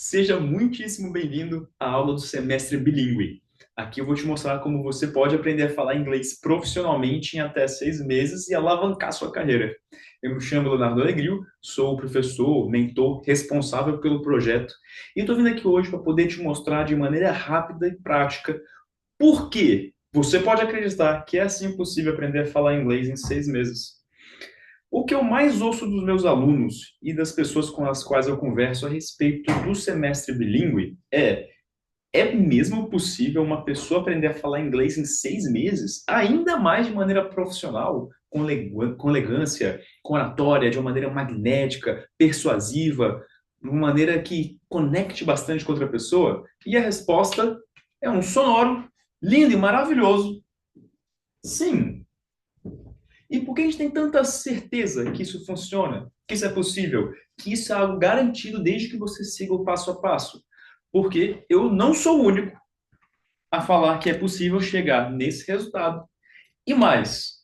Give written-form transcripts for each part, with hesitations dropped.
Seja muitíssimo bem-vindo à aula do semestre bilíngue. Aqui eu vou te mostrar como você pode aprender a falar inglês profissionalmente em até 6 meses e alavancar sua carreira. Eu me chamo Leonardo Alegril, sou o professor, mentor responsável pelo projeto e estou vindo aqui hoje para poder te mostrar de maneira rápida e prática por que você pode acreditar que é assim possível aprender a falar inglês em 6 meses. O que eu mais ouço dos meus alunos e das pessoas com as quais eu converso a respeito do semestre bilíngue é mesmo possível uma pessoa aprender a falar inglês em 6 meses, ainda mais de maneira profissional, com elegância, com oratória, de uma maneira magnética, persuasiva, de uma maneira que conecte bastante com outra pessoa? E a resposta é um sonoro, lindo e maravilhoso sim. E por que a gente tem tanta certeza que isso funciona, que isso é possível, que isso é algo garantido desde que você siga o passo a passo? Porque eu não sou o único a falar que é possível chegar nesse resultado. E mais,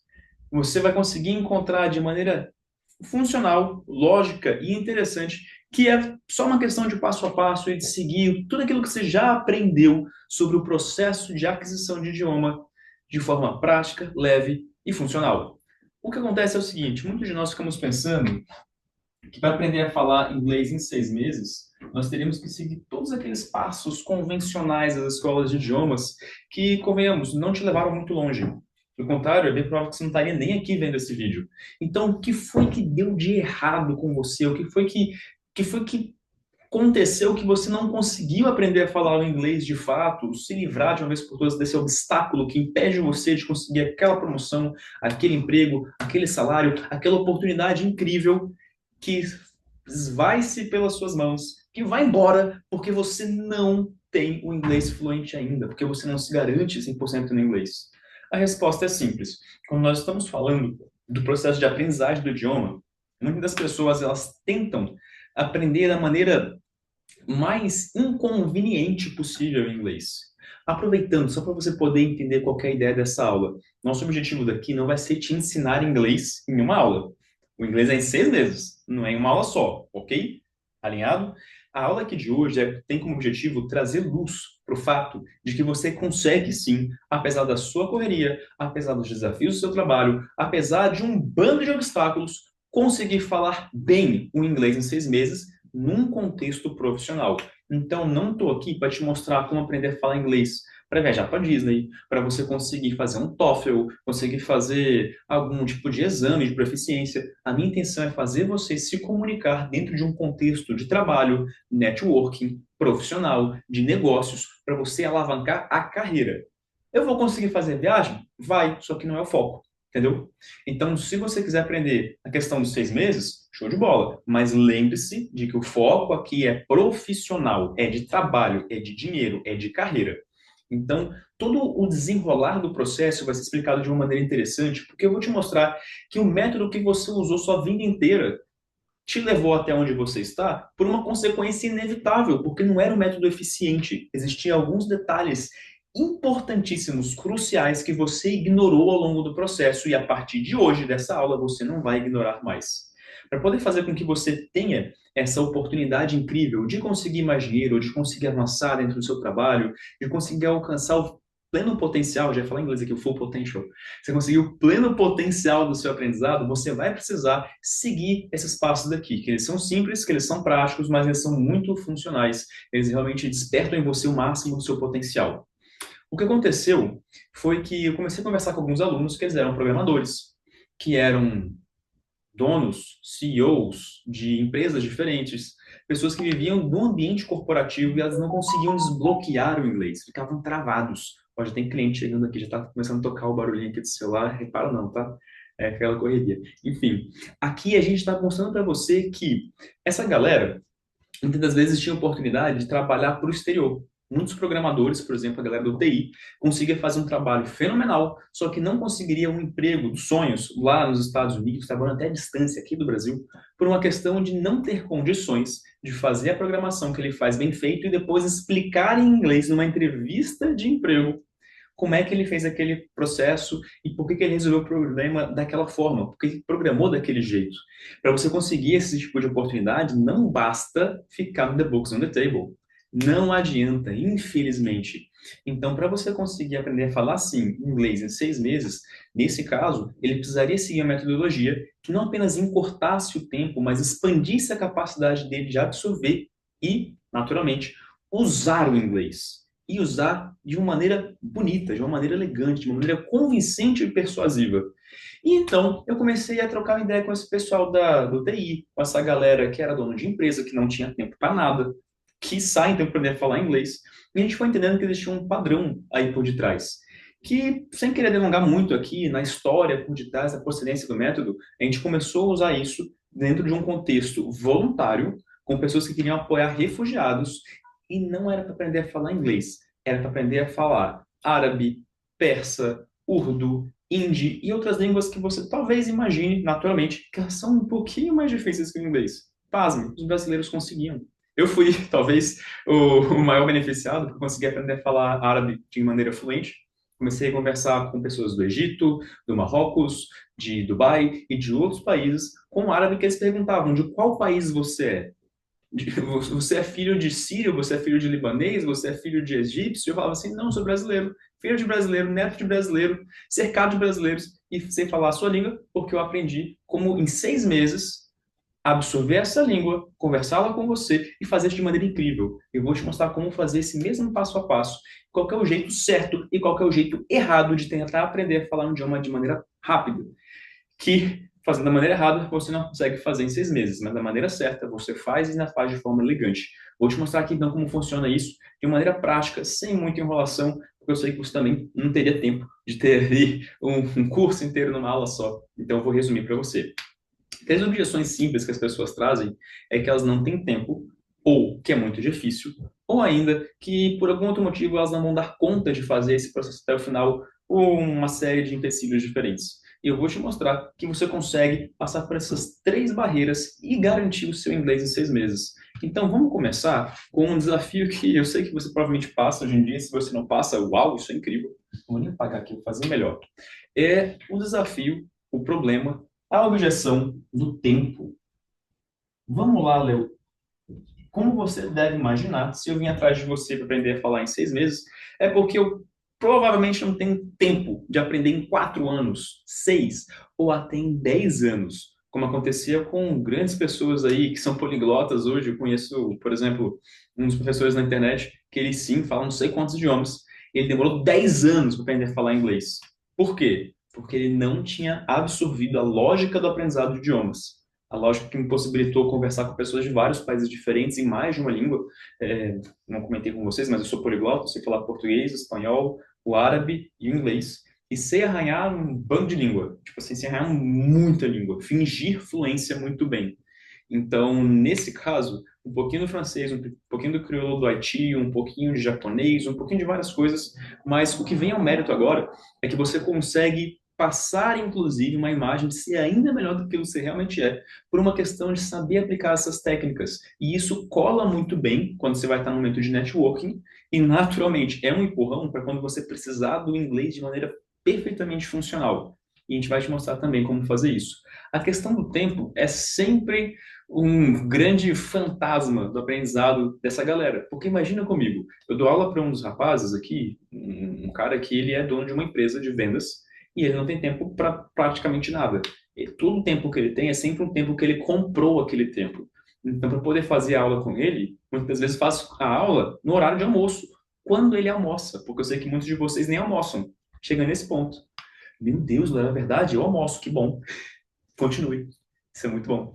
você vai conseguir encontrar de maneira funcional, lógica e interessante que é só uma questão de passo a passo e de seguir tudo aquilo que você já aprendeu sobre o processo de aquisição de idioma de forma prática, leve e funcional. O que acontece é o seguinte, muitos de nós ficamos pensando que para aprender a falar inglês em 6 meses, nós teríamos que seguir todos aqueles passos convencionais das escolas de idiomas que, convenhamos, não te levaram muito longe. Pelo contrário, é bem provável que você não estaria nem aqui vendo esse vídeo. Então, o que foi que deu de errado com você? O que foi que aconteceu que você não conseguiu aprender a falar o inglês de fato, se livrar de uma vez por todas desse obstáculo que impede você de conseguir aquela promoção, aquele emprego, aquele salário, aquela oportunidade incrível que vai-se pelas suas mãos, que vai embora porque você não tem o inglês fluente ainda, porque você não se garante 100% no inglês? A resposta é simples. Quando nós estamos falando do processo de aprendizagem do idioma, muitas das pessoas elas tentam aprender da maneira mais inconveniente possível em inglês. Aproveitando, só para você poder entender qual que é a ideia dessa aula, nosso objetivo daqui não vai ser te ensinar inglês em uma aula. O inglês é em 6 meses, não é em uma aula só, ok? Alinhado? A aula aqui de hoje tem como objetivo trazer luz para o fato de que você consegue sim, apesar da sua correria, apesar dos desafios do seu trabalho, apesar de um bando de obstáculos, conseguir falar bem o inglês em 6 meses num contexto profissional. Então, não estou aqui para te mostrar como aprender a falar inglês para viajar para Disney, para você conseguir fazer um TOEFL, conseguir fazer algum tipo de exame de proficiência. A minha intenção é fazer você se comunicar dentro de um contexto de trabalho, networking, profissional, de negócios, para você alavancar a carreira. Eu vou conseguir fazer viagem? Vai, só que não é o foco. Entendeu? Então, se você quiser aprender a questão dos 6 meses, show de bola. Mas lembre-se de que o foco aqui é profissional, é de trabalho, é de dinheiro, é de carreira. Então, todo o desenrolar do processo vai ser explicado de uma maneira interessante, porque eu vou te mostrar que o método que você usou sua vida inteira te levou até onde você está por uma consequência inevitável, porque não era um método eficiente. Existiam alguns detalhes importantíssimos, cruciais, que você ignorou ao longo do processo e a partir de hoje, dessa aula, você não vai ignorar mais. Para poder fazer com que você tenha essa oportunidade incrível de conseguir mais dinheiro, de conseguir avançar dentro do seu trabalho, de conseguir alcançar o pleno potencial, já ia falar em inglês aqui, o full potential, você conseguir o pleno potencial do seu aprendizado, você vai precisar seguir esses passos daqui, que eles são simples, que eles são práticos, mas eles são muito funcionais. Eles realmente despertam em você o máximo do seu potencial. O que aconteceu foi que eu comecei a conversar com alguns alunos que eles eram programadores, que eram donos, CEOs de empresas diferentes, pessoas que viviam no ambiente corporativo e elas não conseguiam desbloquear o inglês, ficavam travados. Pode ter cliente chegando aqui, já está começando a tocar o barulhinho aqui do celular, repara não, tá? É aquela correria. Enfim, aqui a gente está mostrando para você que essa galera muitas das vezes tinha oportunidade de trabalhar para o exterior. Muitos programadores, por exemplo, a galera do TI, conseguia fazer um trabalho fenomenal, só que não conseguiria um emprego dos sonhos lá nos Estados Unidos, trabalhando até a distância aqui do Brasil, por uma questão de não ter condições de fazer a programação que ele faz bem feito e depois explicar em inglês numa entrevista de emprego como é que ele fez aquele processo e por que que ele resolveu o problema daquela forma, por que ele programou daquele jeito. Para você conseguir esse tipo de oportunidade, não basta ficar no the books on the table. Não adianta, infelizmente. Então, para você conseguir aprender a falar, sim, inglês em 6 meses, nesse caso, ele precisaria seguir a metodologia que não apenas encurtasse o tempo, mas expandisse a capacidade dele de absorver e, naturalmente, usar o inglês. E usar de uma maneira bonita, de uma maneira elegante, de uma maneira convincente e persuasiva. E então, eu comecei a trocar uma ideia com esse pessoal do TI, com essa galera que era dono de empresa, que não tinha tempo para nada, que sai então para aprender a falar inglês. E a gente foi entendendo que existia um padrão aí por detrás. Que, sem querer delongar muito aqui na história por detrás da procedência do método, a gente começou a usar isso dentro de um contexto voluntário, com pessoas que queriam apoiar refugiados, e não era para aprender a falar inglês, era para aprender a falar árabe, persa, urdu, hindi e outras línguas que você talvez imagine, naturalmente, que elas são um pouquinho mais difíceis que o inglês. Pasme, os brasileiros conseguiam. Eu fui, talvez, o maior beneficiado, porque consegui aprender a falar árabe de maneira fluente. Comecei a conversar com pessoas do Egito, do Marrocos, de Dubai e de outros países com árabe que eles perguntavam de qual país você é. Você é filho de sírio, você é filho de libanês, você é filho de egípcio? Eu falava assim, não, sou brasileiro, filho de brasileiro, neto de brasileiro, cercado de brasileiros e sei falar a sua língua porque eu aprendi como em 6 meses absorver essa língua, conversá-la com você e fazer isso de maneira incrível. Eu vou te mostrar como fazer esse mesmo passo a passo, qual que é o jeito certo e qual que é o jeito errado de tentar aprender a falar um idioma de maneira rápida. Que, fazendo da maneira errada, você não consegue fazer em 6 meses, mas da maneira certa, você faz e ainda faz de forma elegante. Vou te mostrar aqui, então, como funciona isso de maneira prática, sem muita enrolação, porque eu sei que você também não teria tempo de ter ali um curso inteiro numa aula só. Então, eu vou resumir para você. Três objeções simples que as pessoas trazem é que elas não têm tempo, ou que é muito difícil, ou ainda que por algum outro motivo elas não vão dar conta de fazer esse processo até o final, ou uma série de empecilhos diferentes. E eu vou te mostrar que você consegue passar por essas três barreiras e garantir o seu inglês em 6 meses. Então vamos começar com um desafio que eu sei que você provavelmente passa hoje em dia. Se você não passa, uau, isso é incrível. Vou nem apagar aqui, vou fazer melhor. É o desafio, o problema, a objeção do tempo. Vamos lá, Léo. Como você deve imaginar, se eu vim atrás de você para aprender a falar em 6 meses, é porque eu provavelmente não tenho tempo de aprender em 4 anos, 6 ou até em 10 anos, como acontecia com grandes pessoas aí que são poliglotas hoje. Eu conheço, por exemplo, um dos professores na internet que ele sim fala não sei quantos idiomas. Ele demorou 10 anos para aprender a falar inglês. Por quê? Porque ele não tinha absorvido a lógica do aprendizado de idiomas. A lógica que me possibilitou conversar com pessoas de vários países diferentes em mais de uma língua. Não comentei com vocês, mas eu sou poliglota, sei falar português, espanhol, o árabe e o inglês. E sei arranhar um bando de língua. Tipo assim, sei arranhar muita língua. Fingir fluência muito bem. Então, nesse caso, um pouquinho do francês, um pouquinho do crioulo do Haiti, um pouquinho de japonês, um pouquinho de várias coisas. Mas o que vem ao mérito agora é que você consegue passar, inclusive, uma imagem de ser ainda melhor do que você realmente é, por uma questão de saber aplicar essas técnicas. E isso cola muito bem quando você vai estar no momento de networking, e naturalmente é um empurrão para quando você precisar do inglês de maneira perfeitamente funcional. E a gente vai te mostrar também como fazer isso. A questão do tempo é sempre um grande fantasma do aprendizado dessa galera. Porque imagina comigo, eu dou aula para um dos rapazes aqui, um cara que ele é dono de uma empresa de vendas, e ele não tem tempo para praticamente nada. E todo o tempo que ele tem é sempre um tempo que ele comprou aquele tempo. Então, para poder fazer a aula com ele, muitas vezes faço a aula no horário de almoço, quando ele almoça, porque eu sei que muitos de vocês nem almoçam. Chega nesse ponto. Meu Deus, não é verdade? Eu almoço, que bom. Continue. Isso é muito bom.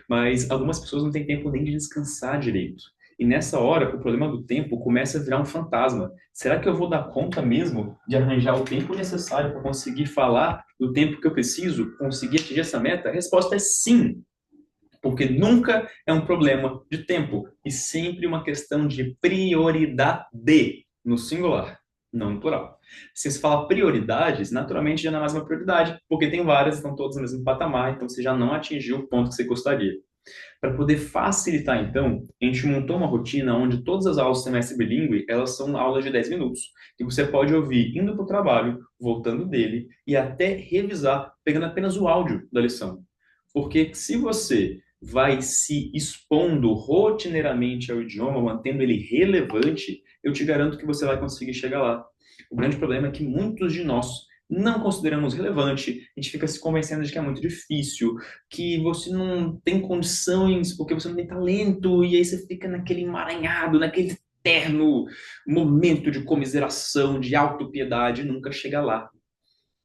Mas algumas pessoas não têm tempo nem de descansar direito. E nessa hora, o problema do tempo começa a virar um fantasma. Será que eu vou dar conta mesmo de arranjar o tempo necessário para conseguir falar do tempo que eu preciso, conseguir atingir essa meta? A resposta é sim, porque nunca é um problema de tempo, e sempre uma questão de prioridade, no singular, não no plural. Se você fala prioridades, naturalmente já não é mais uma prioridade, porque tem várias, estão todas no mesmo patamar, então você já não atingiu o ponto que você gostaria. Para poder facilitar, então, a gente montou uma rotina onde todas as aulas do semestre bilíngue, elas são aulas de 10 minutos, que você pode ouvir indo para o trabalho, voltando dele, e até revisar, pegando apenas o áudio da lição. Porque se você vai se expondo rotineiramente ao idioma, mantendo ele relevante, eu te garanto que você vai conseguir chegar lá. O grande problema é que muitos de nós não consideramos relevante, a gente fica se convencendo de que é muito difícil, que você não tem condições, porque você não tem talento, e aí você fica naquele emaranhado, naquele eterno momento de comiseração, de autopiedade, e nunca chega lá.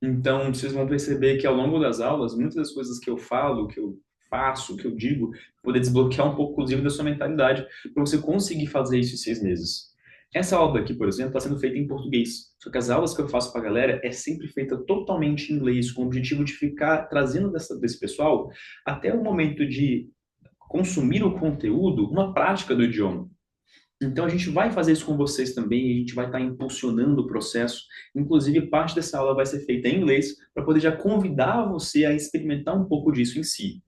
Então, vocês vão perceber que ao longo das aulas, muitas das coisas que eu falo, que eu faço, que eu digo, poder desbloquear um pouco, inclusive, da sua mentalidade, para você conseguir fazer isso em 6 meses. Essa aula aqui, por exemplo, está sendo feita em português. Só que as aulas que eu faço para a galera é sempre feita totalmente em inglês, com o objetivo de ficar trazendo desse pessoal até o momento de consumir o conteúdo, uma prática do idioma. Então, a gente vai fazer isso com vocês também, a gente vai estar impulsionando o processo. Inclusive, parte dessa aula vai ser feita em inglês, para poder já convidar você a experimentar um pouco disso em si.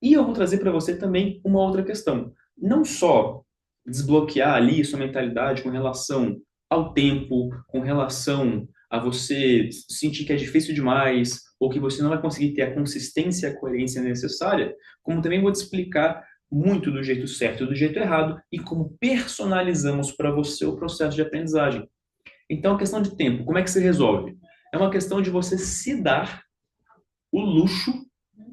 E eu vou trazer para você também uma outra questão. Não só desbloquear ali sua mentalidade com relação ao tempo, com relação a você sentir que é difícil demais, ou que você não vai conseguir ter a consistência e a coerência necessária, como também vou te explicar muito do jeito certo e do jeito errado e como personalizamos para você o processo de aprendizagem. Então, a questão de tempo, como é que se resolve? É uma questão de você se dar o luxo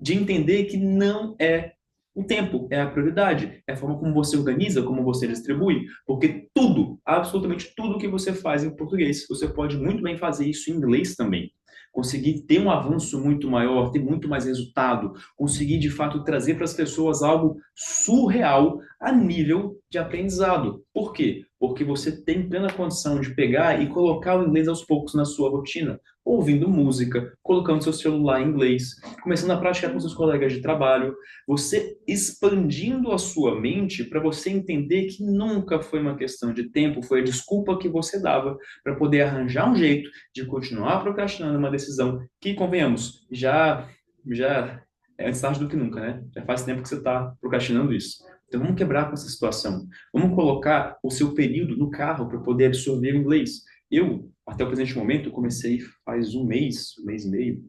de entender que não é o tempo, é a prioridade, é a forma como você organiza, como você distribui, porque tudo, absolutamente tudo que você faz em português, você pode muito bem fazer isso em inglês também. Conseguir ter um avanço muito maior, ter muito mais resultado, conseguir de fato trazer para as pessoas algo surreal a nível de aprendizado. Por quê? Porque você tem plena condição de pegar e colocar o inglês aos poucos na sua rotina, ouvindo música, colocando seu celular em inglês, começando a praticar com seus colegas de trabalho, você expandindo a sua mente para você entender que nunca foi uma questão de tempo, foi a desculpa que você dava para poder arranjar um jeito de continuar procrastinando uma decisão que, convenhamos, já é antes tarde do que nunca, né? Já faz tempo que você está procrastinando isso. Então vamos quebrar com essa situação. Vamos colocar o seu período no carro para poder absorver o inglês. Eu, até o presente momento, comecei faz um mês e meio,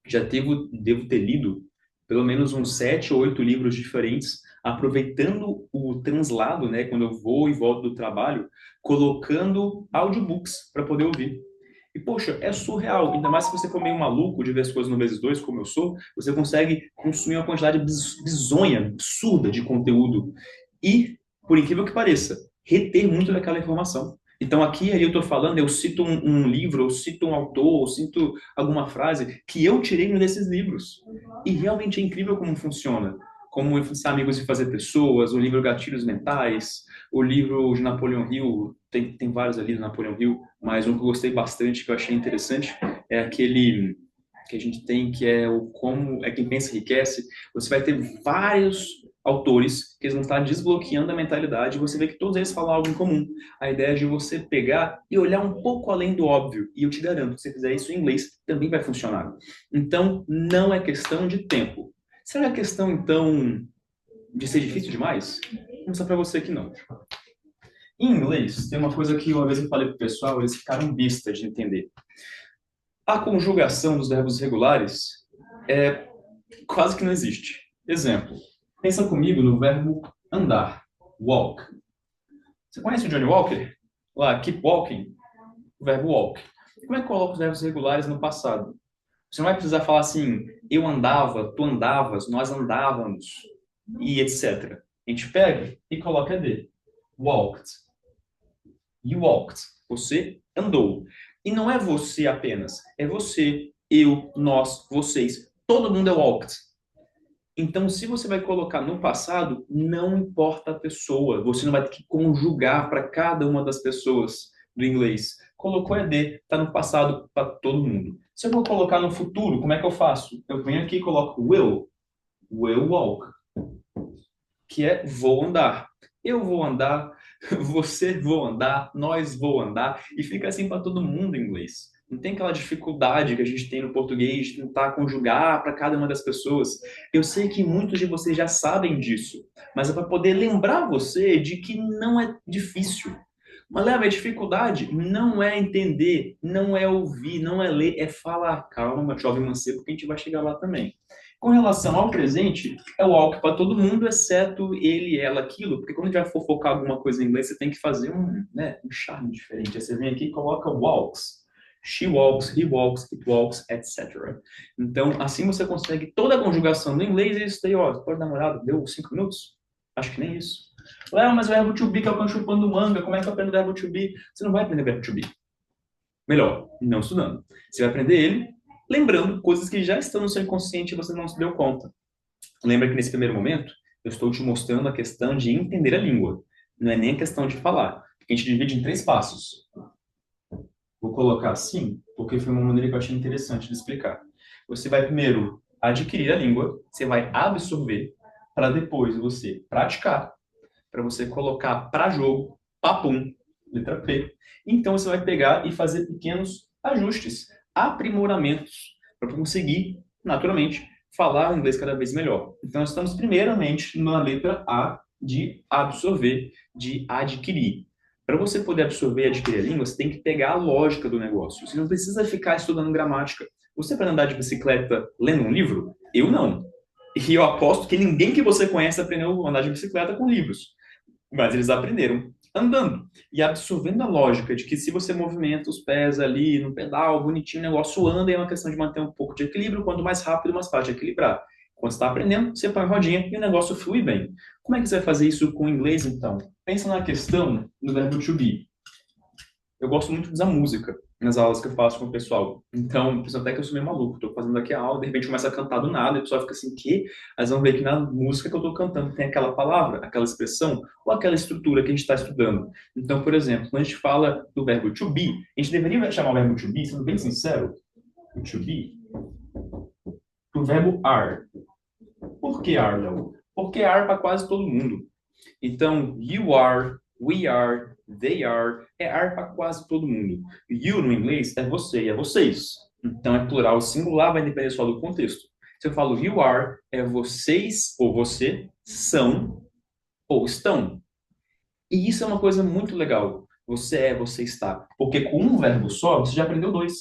já devo ter lido pelo menos uns 7 ou 8 livros diferentes, aproveitando o translado, né, quando eu vou e volto do trabalho, colocando audiobooks para poder ouvir. E, poxa, é surreal. Ainda mais se você for meio maluco de ver as coisas no vezes dois, como eu sou, você consegue consumir uma quantidade bizonha, absurda de conteúdo. E, por incrível que pareça, reter muito daquela informação. Então, aqui ali eu estou falando, eu cito um livro, eu cito um autor, eu cito alguma frase que eu tirei desses livros. E realmente é incrível como funciona. Como influenciar amigos e fazer pessoas, o livro Gatilhos Mentais, o livro de Napoleão Hill, tem vários ali do Napoleão Hill, mas um que eu gostei bastante, que eu achei interessante, é aquele que a gente tem, que é o Como é Quem Pensa Enriquece. Você vai ter vários autores que eles vão estar desbloqueando a mentalidade e você vê que todos eles falam algo em comum. A ideia é de você pegar e olhar um pouco além do óbvio. E eu te garanto, se você fizer isso em inglês, também vai funcionar. Então, não é questão de tempo. Será questão, então, de ser difícil demais? Vou mostrar para você que não. Em inglês, tem uma coisa que uma vez eu falei pro pessoal, eles ficaram bestas de entender. A conjugação dos verbos regulares é quase que não existe. Exemplo, pensa comigo no verbo andar, walk. Você conhece o Johnny Walker? Lá, keep walking, o verbo walk. Como é que coloca os verbos regulares no passado? Você não vai precisar falar assim, eu andava, tu andavas, nós andávamos, e etc. A gente pega e coloca ED. Walked. You walked. Você andou. E não é você apenas. É você, eu, nós, vocês. Todo mundo é walked. Então, se você vai colocar no passado, não importa a pessoa. Você não vai ter que conjugar para cada uma das pessoas do inglês. Colocou ED, está no passado para todo mundo. Se eu vou colocar no futuro, como é que eu faço? Eu venho aqui e coloco will walk, que é vou andar. Eu vou andar, você vou andar, nós vou andar, e fica assim para todo mundo em inglês. Não tem aquela dificuldade que a gente tem no português de tentar conjugar para cada uma das pessoas. Eu sei que muitos de vocês já sabem disso, mas é para poder lembrar você de que não é difícil. Mas leva a dificuldade não é entender, não é ouvir, não é ler, é falar. Calma, jovem mancebo, porque a gente vai chegar lá também. Com relação ao presente, é o walk para todo mundo, exceto ele, ela, aquilo, porque quando a gente vai focar alguma coisa em inglês, você tem que fazer um charme diferente. Aí você vem aqui e coloca walks. She walks, he walks, it walks, etc. Então, assim você consegue toda a conjugação do inglês e isso daí, ó, pode dar uma olhada, deu 5 minutos? Acho que nem isso. Léo, mas o verbo to be que é o cão chupando manga, como é que eu aprendo o verbo to be? Você não vai aprender o verbo to be. Melhor, não estudando. Você vai aprender ele lembrando coisas que já estão no seu inconsciente e você não se deu conta. Lembra que nesse primeiro momento, eu estou te mostrando a questão de entender a língua. Não é nem a questão de falar. A gente divide em 3 passos. Vou colocar assim, porque foi uma maneira que eu achei interessante de explicar. Você vai primeiro adquirir a língua, você vai absorver, para depois você praticar, para você colocar para jogo, papum, letra P. Então você vai pegar e fazer pequenos ajustes, aprimoramentos, para conseguir, naturalmente, falar o inglês cada vez melhor. Então nós estamos primeiramente na letra A de absorver, de adquirir. Para você poder absorver e adquirir a língua, você tem que pegar a lógica do negócio. Você não precisa ficar estudando gramática. Você para andar de bicicleta lendo um livro? Eu não. E eu aposto que ninguém que você conhece aprendeu a andar de bicicleta com livros. Mas eles aprenderam andando e absorvendo a lógica de que se você movimenta os pés ali no pedal, bonitinho, o negócio anda e é uma questão de manter um pouco de equilíbrio. Quanto mais rápido, mais fácil de equilibrar. Quando você está aprendendo, você põe a rodinha e o negócio flui bem. Como é que você vai fazer isso com o inglês, então? Pensa na questão do verbo to be. Eu gosto muito de usar música nas aulas que eu faço com o pessoal. Então, penso até que eu sou meio maluco. Estou fazendo aqui a aula, de repente começa a cantar do nada, e o pessoal fica assim, que? Mas vão ver que na música que eu estou cantando tem aquela palavra, aquela expressão, ou aquela estrutura que a gente está estudando. Então, por exemplo, quando a gente fala do verbo to be, a gente deveria chamar o verbo to be, sendo bem sincero, o to be, do verbo are. Por que are, Léo? Porque are para quase todo mundo. Então, you are, we are, they are para quase todo mundo. You no inglês é você e é vocês. Então é plural singular, vai depender só do contexto. Se eu falo you are, é vocês ou você são ou estão. E isso é uma coisa muito legal. Você é, você está. Porque com um verbo só, você já aprendeu 2.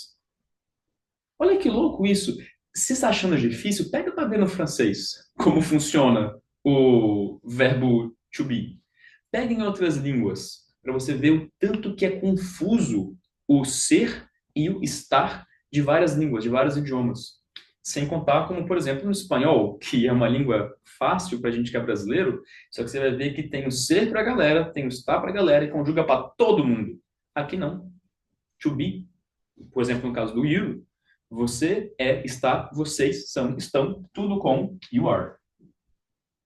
Olha que louco isso. Se você está achando difícil, pega para ver no francês como funciona o verbo to be. Pega em outras línguas, para você ver o tanto que é confuso o ser e o estar de várias línguas, de vários idiomas. Sem contar como, por exemplo, no espanhol, que é uma língua fácil para a gente que é brasileiro, só que você vai ver que tem o ser para a galera, tem o estar para a galera e conjuga para todo mundo. Aqui não. To be, por exemplo, no caso do you, você é, está, vocês são, estão, tudo com you are.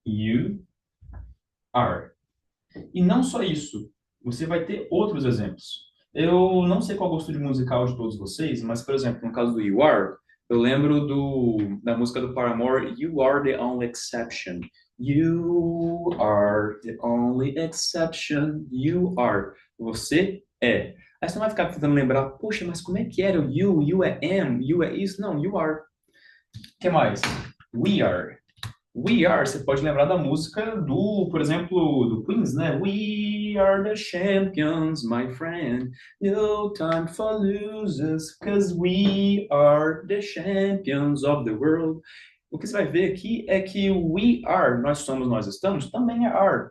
You are. E não só isso, você vai ter outros exemplos. Eu não sei qual é o gosto de musical de todos vocês, mas, por exemplo, no caso do You Are, eu lembro da música do Paramore, You Are the Only Exception. You are the only exception. You are. Você é. Aí você não vai ficar tentando lembrar, poxa, mas como é que era o you? You é am, you é isso? Não, you are. O que mais? We are. We Are, você pode lembrar da música do, por exemplo, do Queens, né? We are the champions, my friend. No time for losers, cause we are the champions of the world. O que você vai ver aqui é que o we are, nós somos, nós estamos, também é are.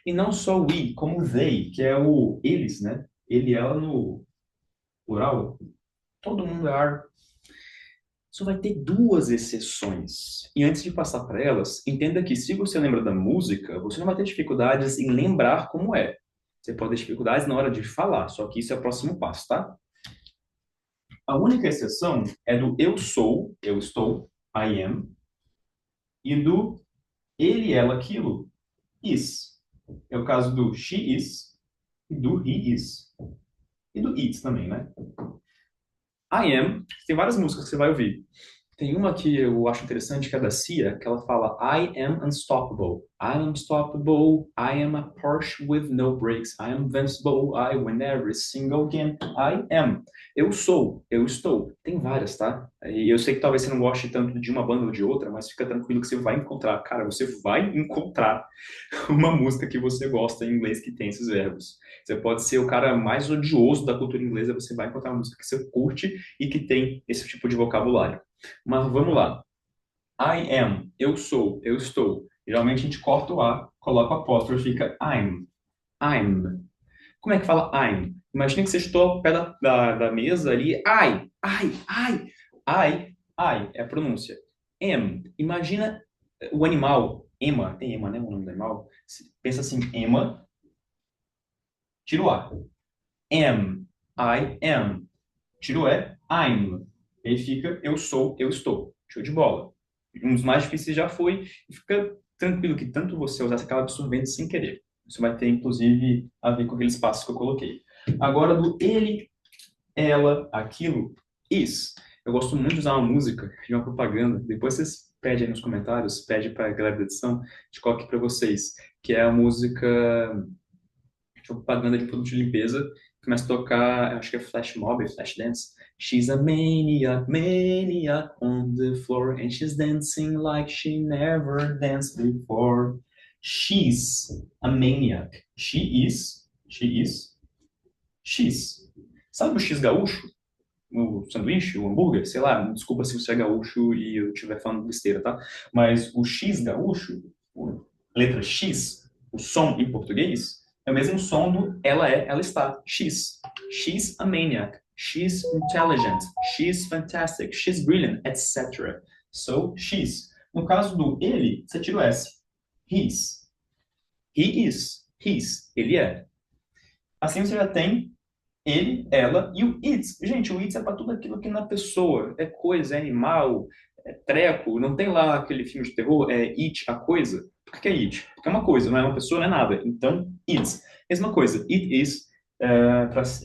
E não só we, como they, que é o eles, né? Ele, ela no plural. Todo mundo é are. Só vai ter 2 exceções. E antes de passar para elas, entenda que se você lembra da música, você não vai ter dificuldades em lembrar como é. Você pode ter dificuldades na hora de falar, só que isso é o próximo passo, tá? A única exceção é do eu sou, eu estou, I am, e do ele, ela, aquilo, is. É o caso do she is e do he is. E do it também, né? I am, tem várias músicas que você vai ouvir. Tem uma que eu acho interessante, que é da Cia, que ela fala I am unstoppable. I am unstoppable. I am a Porsche with no brakes. I am invincible. I win every single game. I am. Eu sou. Eu estou. Tem várias, tá? E eu sei que talvez você não goste tanto de uma banda ou de outra, mas fica tranquilo que você vai encontrar. Cara, você vai encontrar uma música que você gosta em inglês que tem esses verbos. Você pode ser o cara mais odioso da cultura inglesa, você vai encontrar uma música que você curte e que tem esse tipo de vocabulário. Mas vamos lá. I am, eu sou, eu estou. Geralmente a gente corta o A, coloca o apóstrofe, fica I'm. I'm. Como é que fala I'm? Imagina que você estou ao pé da mesa ali. I. É a pronúncia. Am. Imagina o animal. Ema. Tem ema, né? O nome do animal. Pensa assim, ema, tira o A. Am. I am. Tira o E. I'm. E aí fica eu sou, eu estou. Show de bola. Um dos mais difíceis já foi. E fica tranquilo que tanto você usar, você acaba absorvendo sem querer. Isso vai ter, inclusive, a ver com aqueles passos que eu coloquei. Agora, do ele, ela, aquilo, is. Eu gosto muito de usar uma música de uma propaganda. Depois vocês pedem aí nos comentários, pede para a galera da edição, de coloque para vocês, que é a música de propaganda de um produto de limpeza. Começa a tocar, acho que é Flash Mob, Flash Dance. She's a maniac, maniac on the floor, and she's dancing like she never danced before. She's a maniac. She's. Sabe o X gaúcho? O sanduíche, o hambúrguer? Sei lá, desculpa se você é gaúcho e eu estiver falando besteira, tá? Mas o X gaúcho, letra X, o som em português, é o mesmo som do ela é, ela está. She's. She's a maniac. She's intelligent. She's fantastic. She's brilliant, etc. So, she's. No caso do ele, você tira o S. He's. He is. His. Ele é. Assim você já tem ele, ela e o it's. Gente, o it's é para tudo aquilo que na pessoa é coisa, é animal, é treco. Não tem lá aquele filme de terror, é it, a coisa. Por que é it? Porque é uma coisa, não é uma pessoa, não é nada. Então, it's. Mesma coisa. It is,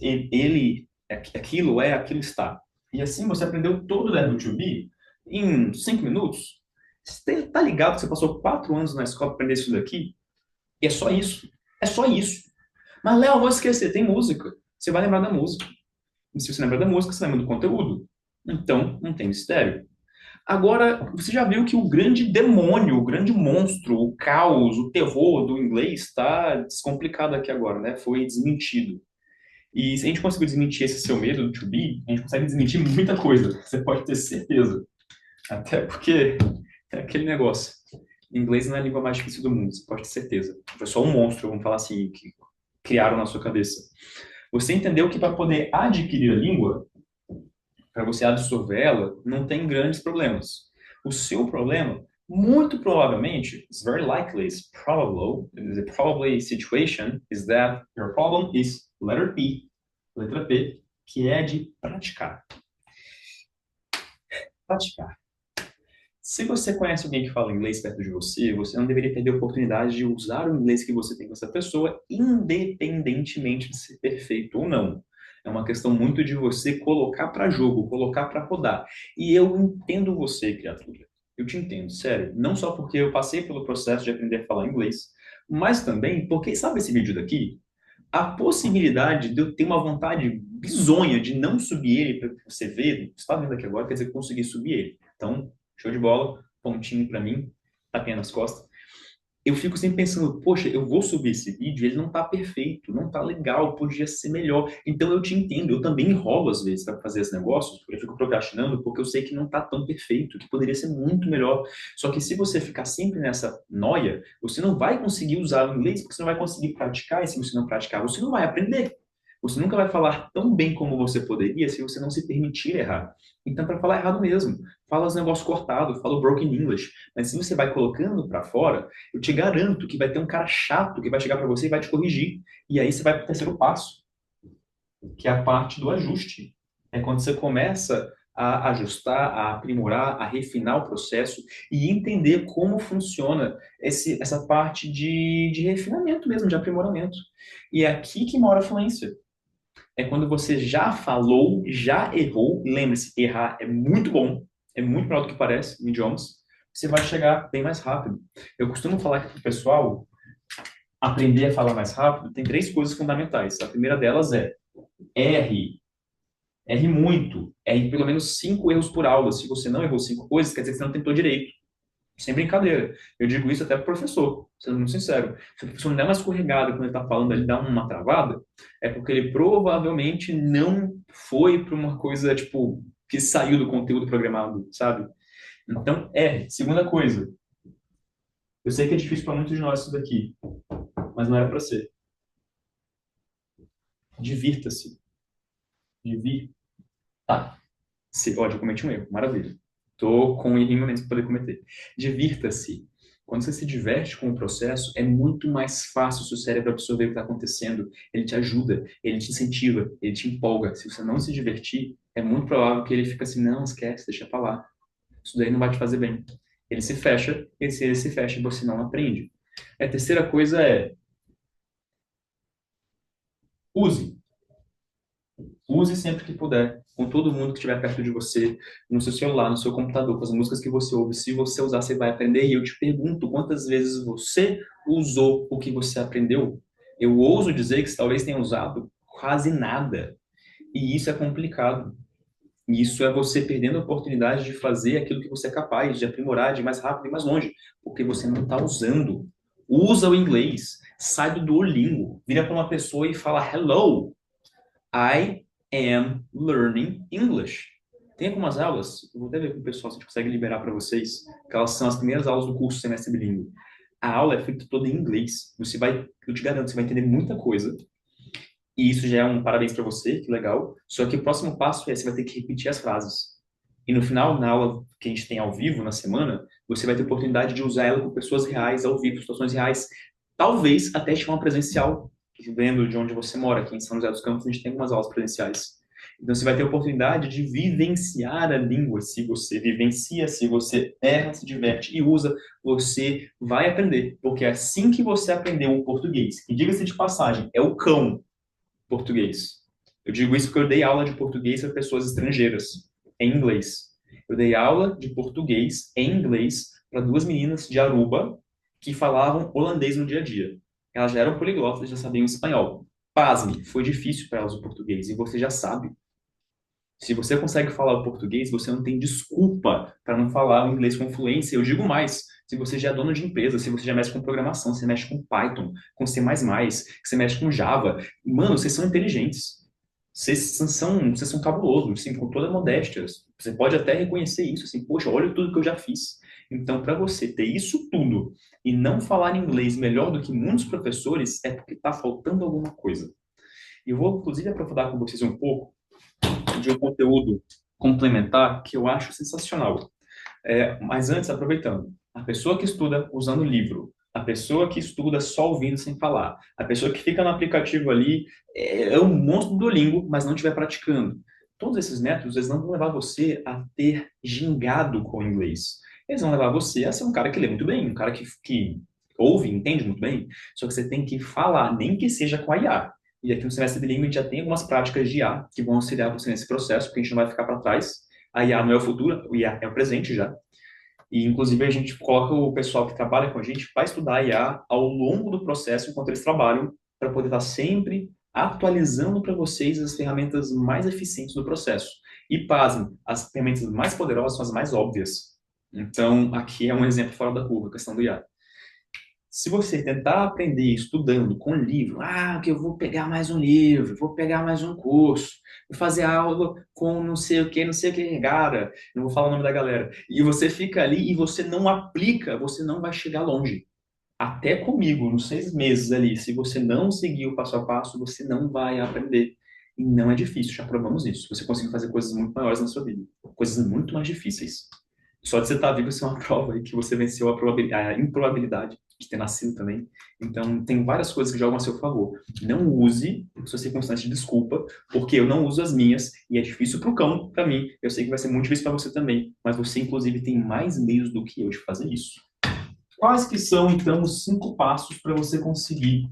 ele, aquilo é, aquilo está. E assim você aprendeu todo o verbo to be em 5 minutos. Você tá ligado que você passou 4 anos na escola para aprender isso daqui? E é só isso. É só isso. Mas, Léo, eu vou esquecer. Tem música. Você vai lembrar da música. E se você lembra da música, você lembra do conteúdo. Então, não tem mistério. Agora, você já viu que o grande demônio, o grande monstro, o caos, o terror do inglês está descomplicado aqui agora, né? Foi desmentido. E se a gente conseguir desmentir esse seu medo do to be, a gente consegue desmentir muita coisa. Você pode ter certeza. Até porque é aquele negócio. Inglês não é a língua mais difícil do mundo, você pode ter certeza. Foi só um monstro, vamos falar assim, que criaram na sua cabeça. Você entendeu que para poder adquirir a língua, para você absorver ela, não tem grandes problemas. O seu problema, muito provavelmente, it's very likely, it's probable, the probably situation is that your problem is letra P, que é de praticar. Praticar. Se você conhece alguém que fala inglês perto de você, você não deveria perder a oportunidade de usar o inglês que você tem com essa pessoa, independentemente de ser perfeito ou não. É uma questão muito de você colocar para jogo, colocar para rodar. E eu entendo você, criatura. Eu te entendo, sério. Não só porque eu passei pelo processo de aprender a falar inglês, mas também porque, sabe esse vídeo daqui? A possibilidade de eu ter uma vontade bizonha de não subir ele para você ver, você está vendo aqui agora, quer dizer que eu consegui subir ele. Então, show de bola, pontinho para mim, tapinha nas costas. Eu fico sempre pensando, poxa, eu vou subir esse vídeo, ele não tá perfeito, não tá legal, podia ser melhor. Então eu te entendo, eu também enrolo às vezes para fazer esse negócio, eu fico procrastinando porque eu sei que não tá tão perfeito, que poderia ser muito melhor. Só que se você ficar sempre nessa noia, você não vai conseguir usar o inglês, porque você não vai conseguir praticar, e se você não praticar, você não vai aprender. Você nunca vai falar tão bem como você poderia se você não se permitir errar. Então, para falar errado mesmo, fala os negócios cortados, fala o broken English. Mas se você vai colocando para fora, eu te garanto que vai ter um cara chato que vai chegar para você e vai te corrigir. E aí você vai para o terceiro passo, que é a parte do ajuste. É quando você começa a ajustar, a aprimorar, a refinar o processo e entender como funciona essa parte de refinamento mesmo, de aprimoramento. E é aqui que mora a fluência. É quando você já falou, já errou. Lembre-se, errar é muito bom. É muito melhor do que parece em idiomas. Você vai chegar bem mais rápido. Eu costumo falar que para o pessoal aprender a falar mais rápido tem três coisas fundamentais. A primeira delas é R. Erre muito. Erre pelo menos 5 erros por aula. Se você não errou 5 coisas, quer dizer que você não tentou direito. Sem brincadeira. Eu digo isso até pro professor, sendo muito sincero. Se o professor não der uma escorregada quando ele está falando, ele dá uma travada, é porque ele provavelmente não foi para uma coisa, tipo, que saiu do conteúdo programado, sabe? Então, é. Segunda coisa, eu sei que é difícil para muitos de nós isso daqui, mas não era para ser. Divirta-se. Divirta. Tá. Ó, já cometi um erro. Maravilha. Tô com um errinho menos para poder cometer. Divirta-se. Quando você se diverte com o processo, é muito mais fácil o seu cérebro absorver o que está acontecendo. Ele te ajuda, ele te incentiva, ele te empolga. Se você não se divertir, é muito provável que ele fique assim, não, esquece, deixa pra lá. Isso daí não vai te fazer bem. Ele se fecha, e se ele se fecha, você não aprende. A terceira coisa é, use. Use sempre que puder, com todo mundo que estiver perto de você, no seu celular, no seu computador, com as músicas que você ouve. Se você usar, você vai aprender. E eu te pergunto, quantas vezes você usou o que você aprendeu? Eu ouso dizer que você talvez tenha usado quase nada. E isso é complicado. E isso é você perdendo a oportunidade de fazer aquilo que você é capaz, de aprimorar, de ir mais rápido e mais longe, porque você não está usando. Usa o inglês. Sai do Duolingo. Vira para uma pessoa e fala hello. I am learning English. Tem algumas aulas, eu vou até ver com o pessoal se a gente consegue liberar para vocês, que elas são as primeiras aulas do curso Semestre Bilíngue. A aula é feita toda em inglês. Você vai, eu te garanto, você vai entender muita coisa. E isso já é um parabéns para você, que legal. Só que o próximo passo é você vai ter que repetir as frases. E no final, na aula que a gente tem ao vivo na semana, você vai ter a oportunidade de usar ela com pessoas reais, ao vivo, situações reais. Talvez até de forma presencial, vendo de onde você mora. Aqui em São José dos Campos, a gente tem algumas aulas presenciais. Então, você vai ter a oportunidade de vivenciar a língua. Se você vivencia, se você erra, se diverte e usa, você vai aprender. Porque é assim que você aprendeu o português, que, diga-se de passagem, é o cão português. Eu digo isso porque eu dei aula de português para pessoas estrangeiras, em inglês. Eu dei aula de português em inglês para duas meninas de Aruba que falavam holandês no dia a dia. Elas já eram poliglotas, já sabiam espanhol. Pasme, foi difícil para elas o português, e você já sabe. Se você consegue falar o português, você não tem desculpa para não falar o inglês com fluência. Eu digo mais, se você já é dono de empresa, se você já mexe com programação, você mexe com Python, com C++, que você mexe com Java, mano, vocês são inteligentes. Vocês são cabulosos, assim, com toda a modéstia. Você pode até reconhecer isso, assim, poxa, olha tudo que eu já fiz. Então, para você ter isso tudo e não falar inglês melhor do que muitos professores, é porque está faltando alguma coisa. E eu vou, inclusive, aprofundar com vocês um pouco de um conteúdo complementar que eu acho sensacional. Mas antes, aproveitando, a pessoa que estuda usando livro, a pessoa que estuda só ouvindo sem falar, a pessoa que fica no aplicativo ali é um monstro do Duolingo, mas não estiver praticando. Todos esses métodos, eles não vão levar você a ter gingado com o inglês. Eles vão levar você a ser um cara que lê muito bem, um cara que ouve, entende muito bem, só que você tem que falar, nem que seja com a IA. E aqui no semestre bilíngue a gente já tem algumas práticas de IA que vão auxiliar você nesse processo, porque a gente não vai ficar para trás. A IA não é o futuro, o IA é o presente já. E, inclusive, a gente coloca o pessoal que trabalha com a gente para estudar a IA ao longo do processo, enquanto eles trabalham, para poder estar sempre atualizando para vocês as ferramentas mais eficientes do processo. E, pasmem, as ferramentas mais poderosas são as mais óbvias. Então, aqui é um exemplo fora da curva, a questão do IA. Se você tentar aprender estudando com livro, que eu vou pegar mais um livro, vou pegar mais um curso, vou fazer aula com não sei o que, cara, não vou falar o nome da galera. E você fica ali e você não aplica, você não vai chegar longe. Até comigo, nos 6 meses ali, se você não seguir o passo a passo, você não vai aprender. E não é difícil, já provamos isso. Você consegue fazer coisas muito maiores na sua vida, coisas muito mais difíceis. Só de você estar vivo, isso é uma prova aí que você venceu a improbabilidade de ter nascido também. Então, tem várias coisas que jogam a seu favor. Não use sua circunstância de desculpa, porque eu não uso as minhas e é difícil para o cão, para mim. Eu sei que vai ser muito difícil para você também, mas você, inclusive, tem mais meios do que eu de fazer isso. Quais que são, então, os 5 passos para você conseguir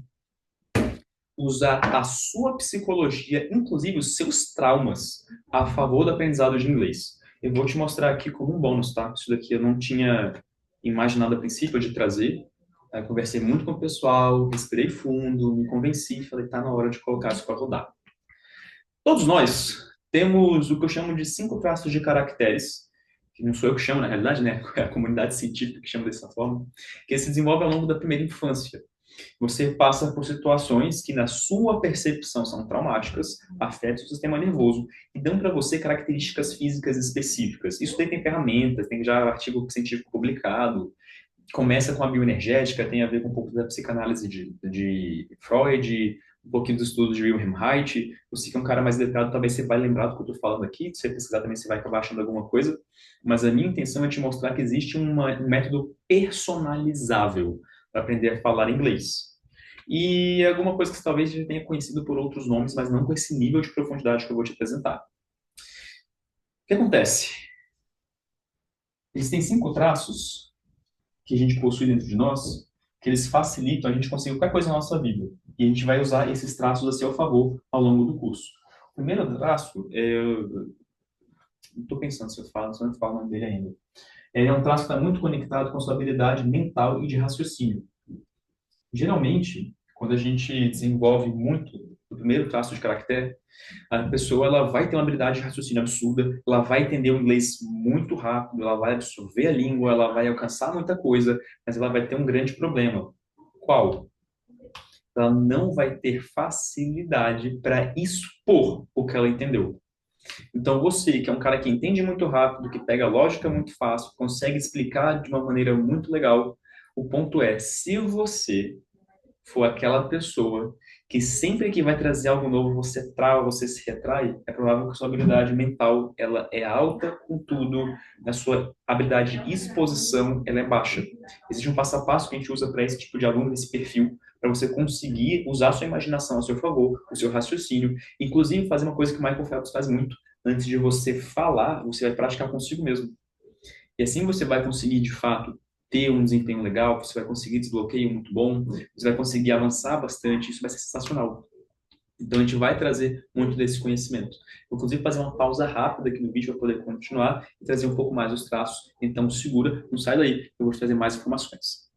usar a sua psicologia, inclusive os seus traumas, a favor do aprendizado de inglês? Eu vou te mostrar aqui como um bônus, tá? Isso daqui eu não tinha imaginado a princípio de trazer. Aí conversei muito com o pessoal, respirei fundo, me convenci, falei, tá na hora de colocar isso para rodar. Todos nós temos o que eu chamo de 5 traços de caracteres, que não sou eu que chamo, na realidade, né? É a comunidade científica que chama dessa forma, que se desenvolve ao longo da primeira infância. Você passa por situações que, na sua percepção, são traumáticas, afetam o sistema nervoso e dão para você características físicas específicas. Isso daí tem ferramentas, tem já artigo científico publicado. Começa com a bioenergética, tem a ver com um pouco da psicanálise de Freud, um pouquinho dos estudos de Wilhelm Reich. Você que é um cara mais letrado, talvez você vai lembrar do que eu estou falando aqui. Se você pesquisar também, você vai acabar achando alguma coisa. Mas a minha intenção é te mostrar que existe um método personalizável para aprender a falar inglês. E alguma coisa que você talvez já tenha conhecido por outros nomes, mas não com esse nível de profundidade que eu vou te apresentar. O que acontece? Existem 5 traços que a gente possui dentro de nós, que eles facilitam a gente conseguir qualquer coisa na nossa vida. E a gente vai usar esses traços a seu favor ao longo do curso. O primeiro traço, não estou pensando se eu não falo o nome dele ainda. Ele é um traço que está muito conectado com a sua habilidade mental e de raciocínio. Geralmente, quando a gente desenvolve muito o primeiro traço de caractere, a pessoa ela vai ter uma habilidade de raciocínio absurda, ela vai entender o inglês muito rápido, ela vai absorver a língua, ela vai alcançar muita coisa, mas ela vai ter um grande problema. Qual? Ela não vai ter facilidade para expor o que ela entendeu. Então, você, que é um cara que entende muito rápido, que pega a lógica muito fácil, consegue explicar de uma maneira muito legal, o ponto é, se você for aquela pessoa que sempre que vai trazer algo novo você trava, você se retrai, é provável que a sua habilidade mental ela é alta, contudo, a sua habilidade de exposição ela é baixa. Existe um passo a passo que a gente usa para esse tipo de aluno, esse perfil, para você conseguir usar a sua imaginação a seu favor, o seu raciocínio, inclusive fazer uma coisa que o Michael Phelps faz muito, antes de você falar, você vai praticar consigo mesmo. E assim você vai conseguir, de fato, ter um desempenho legal, você vai conseguir desbloqueio muito bom, você vai conseguir avançar bastante, isso vai ser sensacional. Então a gente vai trazer muito desse conhecimento. Vou, inclusive, fazer uma pausa rápida aqui no vídeo para poder continuar e trazer um pouco mais os traços. Então segura, não sai daí, eu vou te trazer mais informações.